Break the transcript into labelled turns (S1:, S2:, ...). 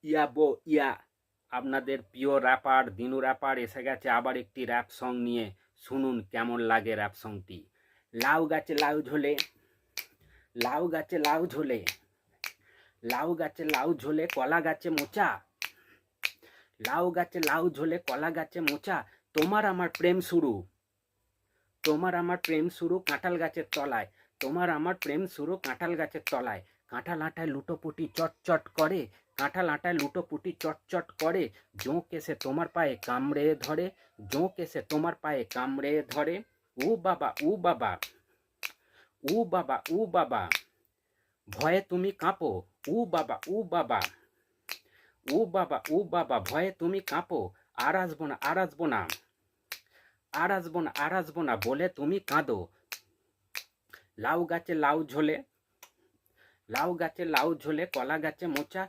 S1: ইয়া আপনাদের প্রিয় wrapper Dinu wrapper এসে গেছে আবার একটি র্যাপ সং নিয়ে। শুনুন কেমন লাগে র্যাপ সংটি। লাউ গাছে লাউ ঝোলে, লাউ গাছে লাউ ঝোলে, লাউ গাছে লাউ ঝোলে কলা গাছে মোচা, লাউ গাছে লাউ ঝোলে কলা গাছে মোচা। তোমার আমার প্রেম শুরু, তোমার আমার প্রেম শুরু কাঁঠাল গাছের তলায়, তোমার আমার প্রেম শুরু কাঁঠাল গাছের তলায়। কাঁঠাল আটায় লুটোপুটি চটচট করে, কাঁঠাল আটায় লুটোপুটি চটচট করে। জোঁক এসে তোমার পায়ে কামড়ে ধরে, জোঁক এসে তোমার পায়ে কামড়ে ধরে। উ বাবা উ বাবা, উ বাবা উ বাবা, ভয়ে তুমি কাঁপো। উ বাবা উ বাবা, উ বাবা উ বাবা, ভয়ে তুমি কাঁপো। আর আসবো না আর আসবো না, আর আসবো না আর আসবো না বলে তুমি কাঁদো। লাউ গাছে লাউ ঝোলে, লাউ গাছে লাউ ঝোলে কলা গাছে মোচা।